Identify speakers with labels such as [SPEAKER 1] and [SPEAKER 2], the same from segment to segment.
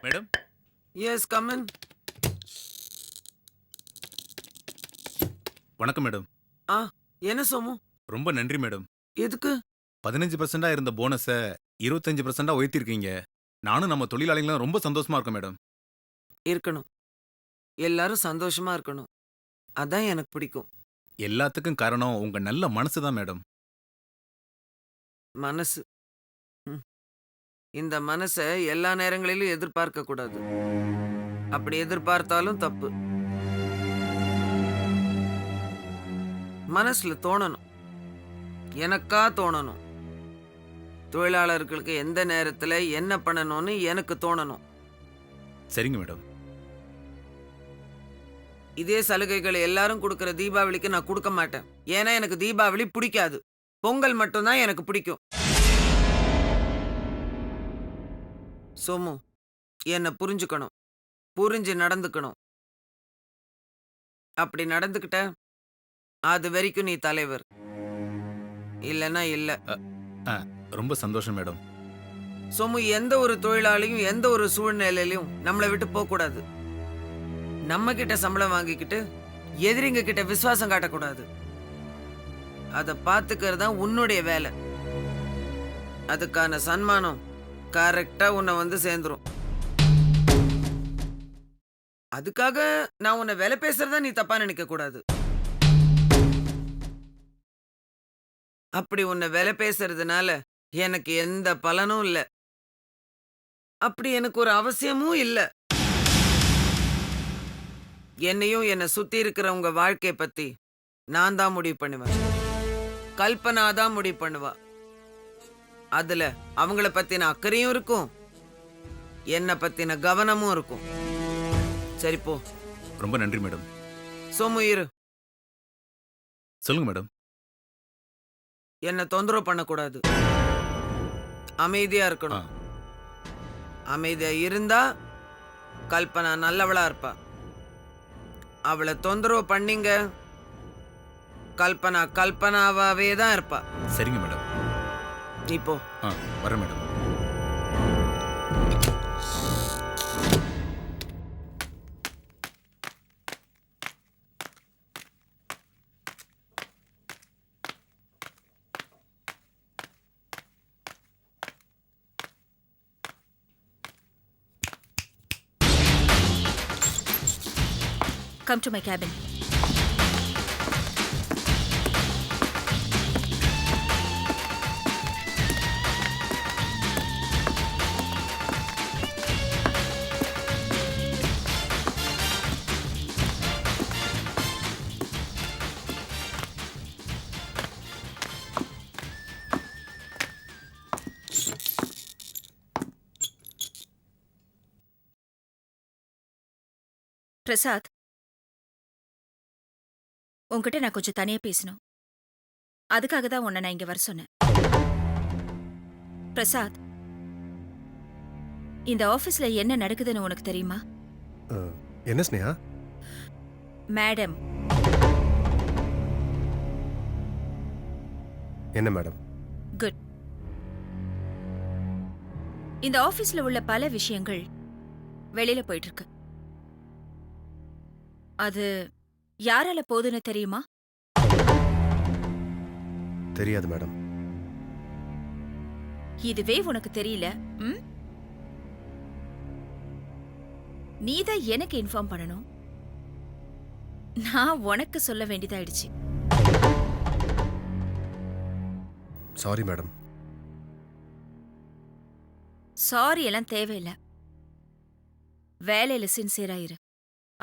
[SPEAKER 1] Madam.
[SPEAKER 2] Yes come in.
[SPEAKER 1] வணக்கம் madam.
[SPEAKER 2] ஆ என்ன சோமு?
[SPEAKER 1] ரொம்ப நன்றி மேடம்.
[SPEAKER 2] எதுக்கு?
[SPEAKER 1] 15% இருந்த போனஸ 25% உயர்த்திருக்கீங்க. நானும் நம்ம தொழிலாளிகளும் ரொம்ப சந்தோஷமா இருக்கோம் மேடம்.
[SPEAKER 2] இருக்கணும். எல்லாரும் சந்தோஷமா இருக்கணும். அதான் எனக்கு பிடிக்கும்.
[SPEAKER 1] எல்லாத்துக்கும் காரணம் உங்க நல்ல மனசு தான் மேடம்.
[SPEAKER 2] மனசு. ம். இந்த மனச எல்லா நேரங்களிலும் எதிர்பார்க்க கூடாது. அப்படி எதிர்பார்த்தாலும் தப்பு. மனசுல தோணணும். எனக்கா தோணணும். தொழிலாளர்களுக்கு எந்த நேரத்துல என்ன பண்ணணும்னு எனக்கு தோணணும்.
[SPEAKER 1] சரிங்க மேடம்.
[SPEAKER 2] இதே சலுகைகள் எல்லாரும் கொடுக்கிற தீபாவளிக்கு நான் கொடுக்க மாட்டேன். ஏன்னா எனக்கு தீபாவளி பிடிக்காது. பொங்கல் மட்டும்தான் எனக்கு பிடிக்கும். சோமு, என்ன புரிஞ்சுக்கணும். புரிஞ்சு நடந்துக்கணும். அப்படி நடந்துக்கிட்ட அது வரைக்கும் நீ தலைவர். இல்லைன்னா இல்ல.
[SPEAKER 1] ரொம்ப சந்தோஷம் மேடம்.
[SPEAKER 2] சோமு, எந்த ஒரு தொழிலாளியும் எந்த ஒரு சூழ்நிலையிலும் நம்மளை விட்டு போக கூடாது. நம்ம கிட்ட சம்பளம் வாங்கிக்கிட்டு எதிரிங்க கிட்ட விசுவாசம் காட்டக்கூடாது. அதை பார்த்துக்கிறது தான் உன்னுடைய வேலை. அதுக்கான சன்மானம் கரெக்டா உன்னை வந்து சேர்ந்துரும். அதுக்காக நான் உன்னை வேலை பேசுறதா நீ தப்பா நினைக்க கூடாது. அப்படி உன்னை வேலை பேசுறதுனால எனக்கு எந்த பலனும் இல்ல. அப்படி எனக்கு ஒரு அவசியமும் இல்ல. என்னையும் என்னை சுத்தி இருக்கிறவங்க வாழ்க்கைய பத்தி நான் தான் முடிவு பண்ணுவேன். கல்பனா தான் முடிவு பண்ணுவா. அதுல அவங்கள பத்தின அக்கறையும் இருக்கும், என்ன பத்தின கவனமும் இருக்கும். சரி போ.
[SPEAKER 1] ரொம்ப நன்றி மேடம்.
[SPEAKER 2] சோமு இரு.
[SPEAKER 1] சொல்லுங்க மேடம்.
[SPEAKER 2] என்ன தொந்தரவு பண்ணக்கூடாது. அமைதியா இருக்கணும். அமைதியா இருந்தா கல்பனா நல்லவளா இருப்பா. அவளை தொந்தரவு பண்ணீங்க, கல்பனா கல்பனாவாவே தான் இருப்பா.
[SPEAKER 1] சரிங்க மேடம்.
[SPEAKER 2] இப்போ
[SPEAKER 1] வரேன் madam.
[SPEAKER 3] Come to my cabin. Prasad, உன்கிட்ட நான் கொஞ்சம் தனியா பேசணும். அதுக்காக தான் உன்னை நான் இங்க வர சொன்னேன். பிரசாத், இந்த ஆபீஸ்ல என்ன நடக்குதுன்னு உனக்கு தெரியுமா?
[SPEAKER 4] என்ன ஸ்னேகா?
[SPEAKER 3] மேடம்.
[SPEAKER 4] என்ன மேடம்?
[SPEAKER 3] குட். இந்த ஆபீஸ்ல உள்ள பல விஷயங்கள் வெளியில போயிட்டு இருக்கு. அது யாரால போகுதுன்னு தெரியுமா?
[SPEAKER 4] தெரியாது மேடம்.
[SPEAKER 3] இதுவே உனக்கு தெரியல. நீதான் எனக்கு இன்ஃபார்ம் பண்ணணும். நான் உனக்கு சொல்ல வேண்டியதாயிடுச்சு.
[SPEAKER 4] Sorry madam.
[SPEAKER 3] சாரி எல்லாம் தேவையில்லை. வேலையில சின்சியரா இரு.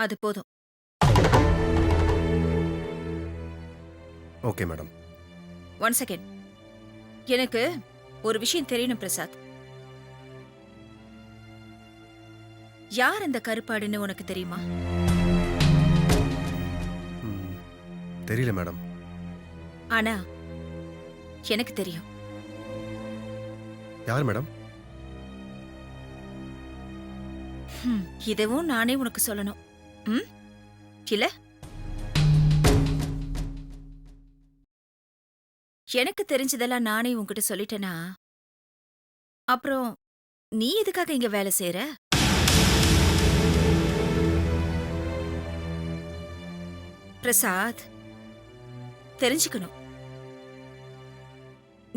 [SPEAKER 3] அது போதும்.
[SPEAKER 4] Okay madam.
[SPEAKER 3] One second. எனக்கு ஒரு விஷயம் தெரியணும் பிரசாத். யார் அந்த கருப்பாடுன்னு உனக்கு தெரியுமா?
[SPEAKER 4] தெரியல மேடம்.
[SPEAKER 3] ஆனா எனக்கு தெரியும்.
[SPEAKER 4] யார் மேடம்?
[SPEAKER 3] இதுவும் நானே உனக்கு சொல்லணும். இல்ல, எனக்கு தெரிஞ்சதெல்லாம் நானே உன்கிட்ட சொல்லிட்டேனா அப்புறம் நீ எதுக்காக இங்க வேலை செய்யற? பிரசாத், தெரிஞ்சுக்கணும்.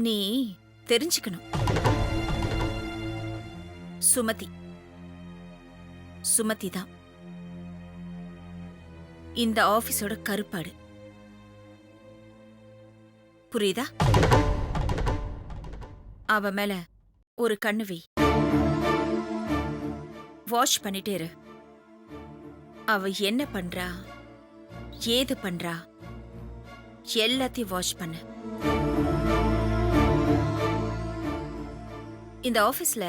[SPEAKER 3] நீ தெரிஞ்சுக்கணும். சுமதி தான் இந்த ஆபீஸோட கருப்பாடு. புரியுதா? அவ மேல ஒரு கண்ணு வை. வாட்ச் பண்ணிட்டே இரு. அவ என்ன பண்றா, ஏது பண்றா, எல்லாத்தையும் வாட்ச் பண்ணு. இந்த ஆபீஸ்ல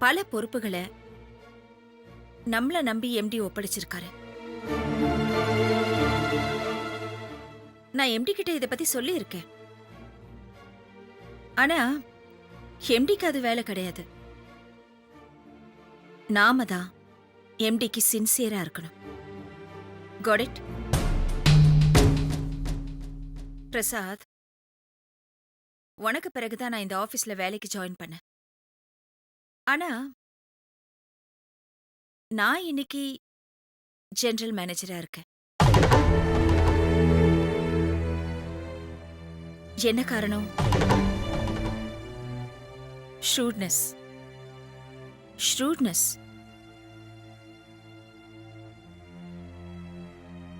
[SPEAKER 3] பல பொறுப்புகளை நம்மள நம்பி எம்டி ஒப்படைச்சிருக்காரு. நான் எம்டி கிட்ட இத பத்தி சொல்லி இருக்கேன். ஆனா எம்டிக்கு அது வேலை கிடையாது. நாம தான் எம்டிக்கு சின்சியரா இருக்கணும். Got it? பிரசாத், உனக்கு பிறகுதான் நான் இந்த ஆபீஸ்ல வேலைக்கு ஜாயின் பண்ணேன். ஆனா நான் இன்னைக்கு ஜெனரல் மேனேஜரா இருக்கேன். என்ன காரணம்? ஷ்ரூட்னஸ்.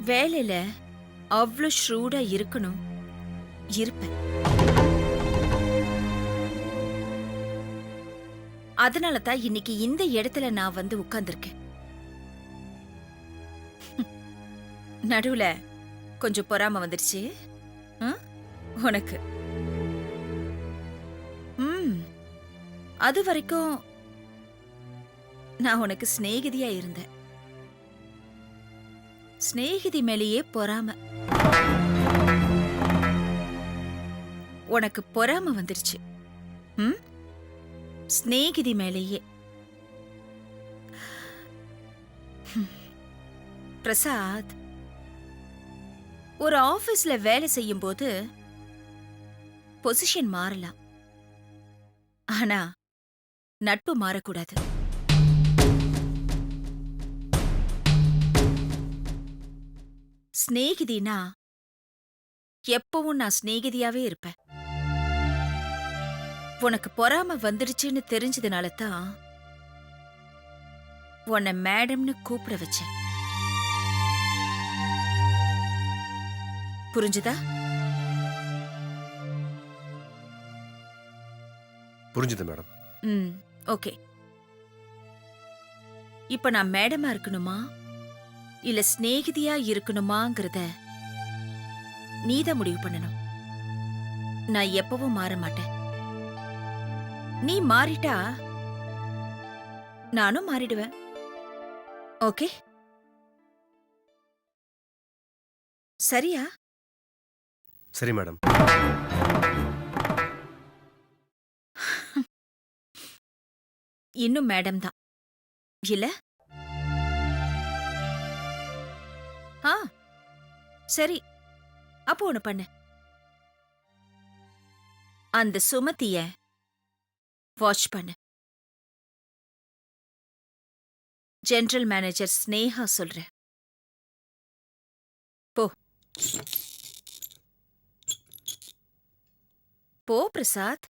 [SPEAKER 3] வேலையில அவ்வளோ ஷ்ரூடா இருக்கணும், இருப்பேன். அதனால தான் இன்னைக்கு இந்த இடத்துல நான் வந்து உட்கார்ந்திருக்கேன். நடுவுல கொஞ்சம் பொறாம வந்துடுச்சு உனக்கு. அது வரைக்கும் நான் உனக்கு சிநேகிதியா இருந்தேன். சிநேகிதி மேலேயே பொறாம. உனக்கு பொறாம வந்துருச்சு. சிநேகிதி மேலேயே. பிரசாத், ஒரு ஆபீஸ்ல வேலை செய்யும் போது பொசிஷன் மாறலாம், ஆனா நட்பு மாறக்கூடாது. சிநேகிதினா எப்பவும் நான் சிநேகிதியாவே இருப்பேன். உனக்கு பொறாம வந்துடுச்சுன்னு தெரிஞ்சதுனால தான் உன்னை மேடம்னு கூப்பிட வச்சேன். புரிஞ்சுதா?
[SPEAKER 4] புரிஞ்சுது மேடம்.
[SPEAKER 3] ஓகே. இப்ப நான் மேடமா இருக்கணுமா இல்ல சிநேகிதியா இருக்கணுமாங்கிறத நீதான் முடிவு பண்ணணும். நான் எப்பவும் மாற மாட்டேன். நீ மாறிட்டா நானும் மாறிடுவேன். ஓகே, சரியா?
[SPEAKER 4] சரி மேடம்.
[SPEAKER 3] இன்னும் மேடம் தான் இல்ல? சரி, அப்போ ஒண்ணு பண்ணு. அந்த சுமதிய வாட்ச் பண்ணு. ஜெனரல் மேனேஜர் ஸ்னேகா சொல்ற. போ பிரசாத்.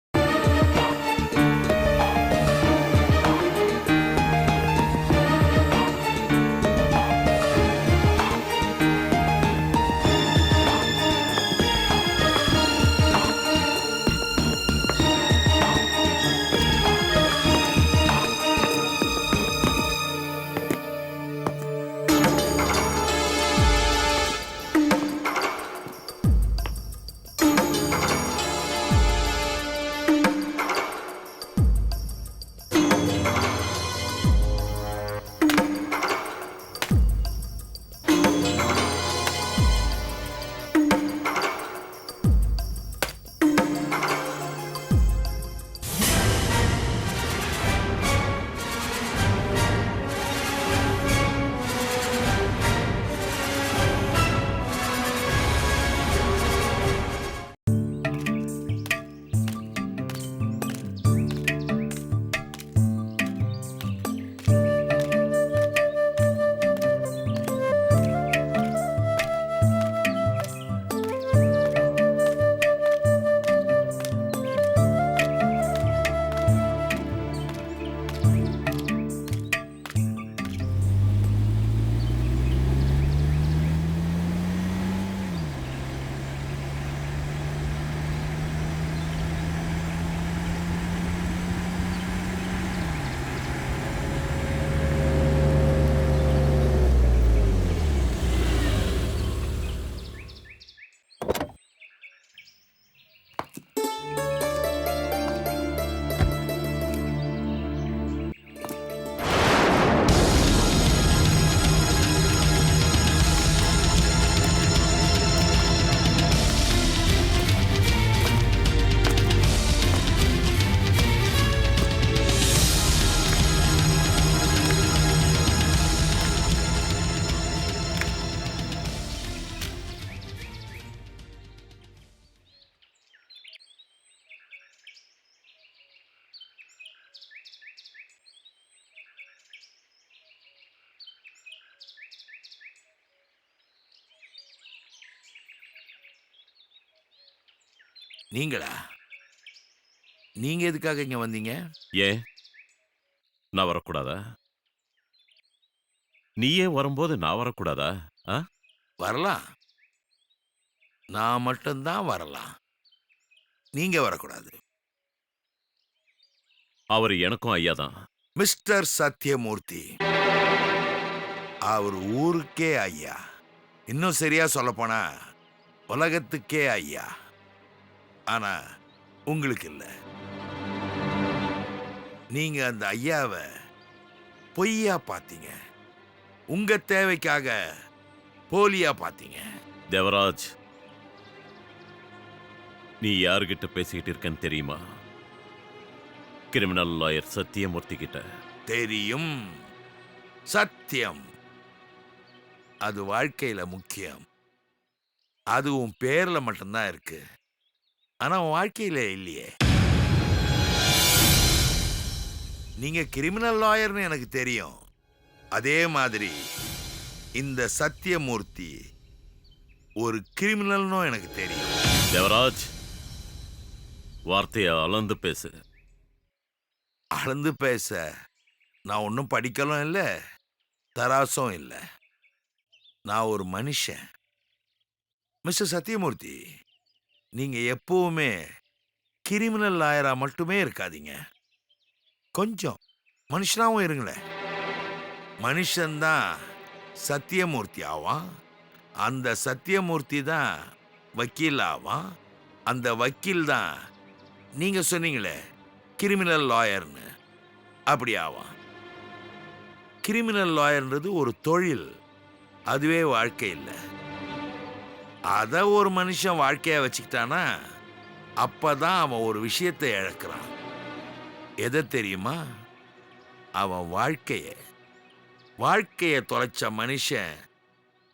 [SPEAKER 5] நீங்களா? நீங்க எதுக்காக இங்க வந்தீங்க?
[SPEAKER 6] ஏன் நான் வரக்கூடாதா? நீயே வரும்போது நான் வரக்கூடாதா? ஆ?
[SPEAKER 5] வரலாம். நான் மட்டும்தான் வரலாம். நீங்க வரக்கூடாது.
[SPEAKER 6] அவர் எனக்கும் ஐயா தான்.
[SPEAKER 5] மிஸ்டர் சத்யமூர்த்தி, அவர் ஊருக்கே ஐயா. இன்னும் சரியா சொல்லப்போனா உலகத்துக்கே ஐயா. ஆனா உங்களுக்கு இல்ல. நீங்க அந்த ஐயாவை பொய்யா பார்த்தீங்க. உங்க தேவைக்காக போலியா பார்த்தீங்க.
[SPEAKER 6] தேவராஜ், நீ யார்கிட்ட பேசிக்கிட்டு இருக்கன்னு தெரியுமா? கிரிமினல் லாயர் சத்தியமூர்த்தி கிட்ட.
[SPEAKER 5] தெரியும். சத்தியம் அது வாழ்க்கையில முக்கியம். அது உன் பேர்ல மட்டும்தான் இருக்கு. ஆனா உன் வாழ்க்கையில இல்லையே. நீங்க கிரிமினல் லாயர்னு எனக்கு தெரியும். அதே மாதிரி இந்த சத்தியமூர்த்தி ஒரு கிரிமினல்னு எனக்கு தெரியும்.
[SPEAKER 6] தேவராஜ், வார்த்தையை அளந்து பேசு.
[SPEAKER 5] அளந்து பேச நான் ஒன்றும் படிக்கலாம் இல்லை, தராசும் இல்லை. நான் ஒரு மனுஷன். மிஸ்டர் சத்தியமூர்த்தி, நீங்க எப்பவுமே கிரிமினல் லாயரா மட்டுமே இருக்காதீங்க. கொஞ்சம் மனுஷனாவும் இருங்களேன். மனுஷன்தான் சத்தியமூர்த்தி ஆவான். அந்த சத்தியமூர்த்தி தான் வக்கீல் ஆவான். அந்த வக்கீல் தான் நீங்க சொன்னீங்களே கிரிமினல் லாயர்னு, அப்படி ஆவான். கிரிமினல் லாயர்ன்றது ஒரு தொழில், அதுவே வாழ்க்கை இல்லை. அதை ஒரு மனுஷன் வாழ்க்கையா வச்சுக்கிட்டானா அப்பதான் அவன் ஒரு விஷயத்தை இழக்கிறான். எதை தெரியுமா? அவன் வாழ்க்கைய தொலைச்ச மனுஷன்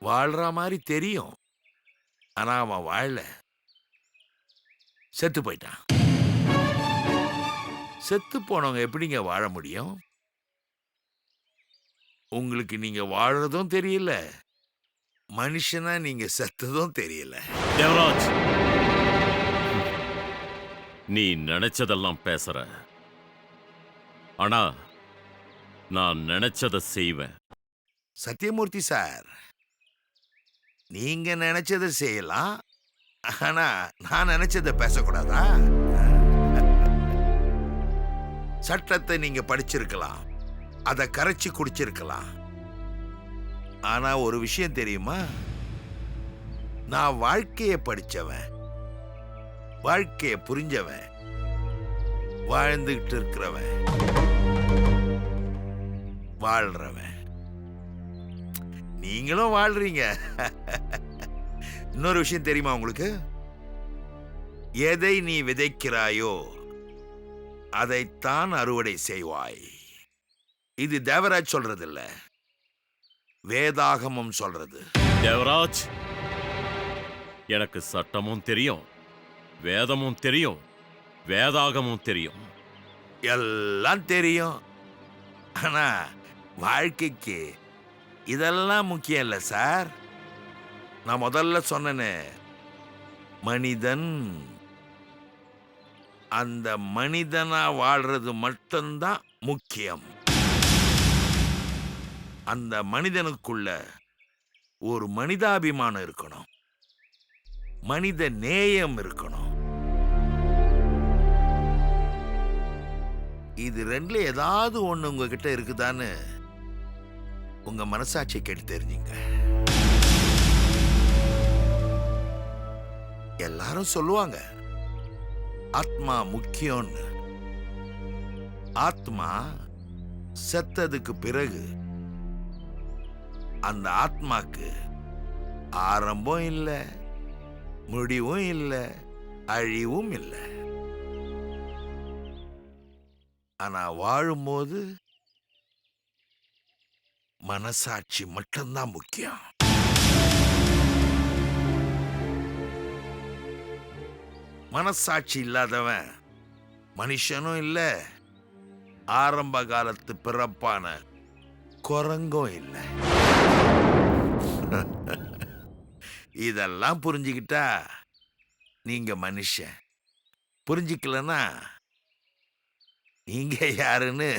[SPEAKER 5] வாழ்ற மாதிரி தெரியும், ஆனா அவன் வாழல, செத்து போயிட்டான். செத்து போனவங்க எப்படிங்க வாழ முடியும்? உங்களுக்கு நீங்க வாழறதும் தெரியல, மனுஷனா நீங்க செத்ததும் தெரியல.
[SPEAKER 6] தேவராஜ், நீ நினைச்சதெல்லாம் பேசுற. ஆனா நான் நினைச்சதை செய்வேன்.
[SPEAKER 5] சத்யமூர்த்தி சார், நீங்க நினைச்சதை செய்யலாம், ஆனா நான் நினைச்சதை பேசக்கூடாதா? சட்டத்தை நீங்க படிச்சிருக்கலாம், அதை கரைச்சி குடிச்சிருக்கலாம். ஆனா ஒரு விஷயம் தெரியுமா? நான் வாழ்க்கைய படிச்சவன், வாழ்க்கைய புரிஞ்சவன், வாழ்ந்துகிட்டு இருக்கிறவன், வாழ்றவன். நீங்களும் வாழ்றீங்க. இன்னொரு விஷயம் தெரியுமா உங்களுக்கு? எதை நீ விதைக்கிறாயோ அதைத்தான் அறுவடை செய்வாய். இது தேவராஜ் சொல்றது இல்ல, வேதாகமம் சொல்றது.
[SPEAKER 6] தேவராஜ், எனக்கு சட்டமும் தெரியும், வேதமும் தெரியும், வேதாகமும் தெரியும்.
[SPEAKER 5] எல்லாம் தெரியும். ஆனா வாழ்க்கைக்கு இதெல்லாம் முக்கியம் இல்லை சார். நான் முதல்ல சொன்னேனே, மனிதன், அந்த மனிதனா வாழ்றது மட்டும்தான் முக்கியம். அந்த மனிதனுக்குள்ள ஒரு மனிதாபிமானம் இருக்கணும், மனித நேயம் இருக்கணும். இது ரெண்டுல ஏதாவது ஒண்ணு உங்ககிட்ட இருக்குதான்னு உங்க மனசாட்சி கேட்டு தெரிஞ்சுங்க. எல்லாரும் சொல்லுவாங்க ஆத்மா முக்கியம்னு. ஆத்மா செத்ததுக்கு பிறகு அந்த ஆத்மாக்கு ஆரம்பம் இல்லை, முடிவும் இல்லை, அழிவும் இல்லை. ஆனா வாழும்போது மனசாட்சி மட்டும்தான் முக்கியம். மனசாட்சி இல்லாதவன் மனுஷனும் இல்ல, ஆரம்ப காலத்து பிறப்பான குரங்கும் இல்லை. இதெல்லாம் புரிஞ்சுக்கிட்டா நீங்க மனுஷன், புரிஞ்சிக்கலன்னா நீங்க யாருன்னு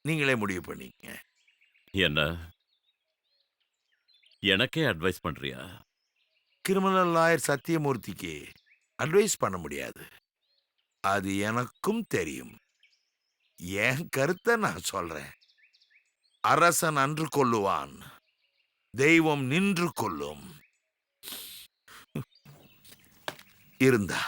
[SPEAKER 5] நீங்களே முடிவு பண்ணிக்கங்க.
[SPEAKER 6] என்ன எனக்கே அட்வைஸ் பண்றியா?
[SPEAKER 5] கிரிமினல் லாயர் சத்தியமூர்த்திக்கு அட்வைஸ் பண்ண முடியாது. அது எனக்கும் தெரியும். என் கருத்தை நான் சொல்றேன். அரசன் அன்று கொல்லுவான், தெய்வம் நின்று கொல்லும். இருந்தா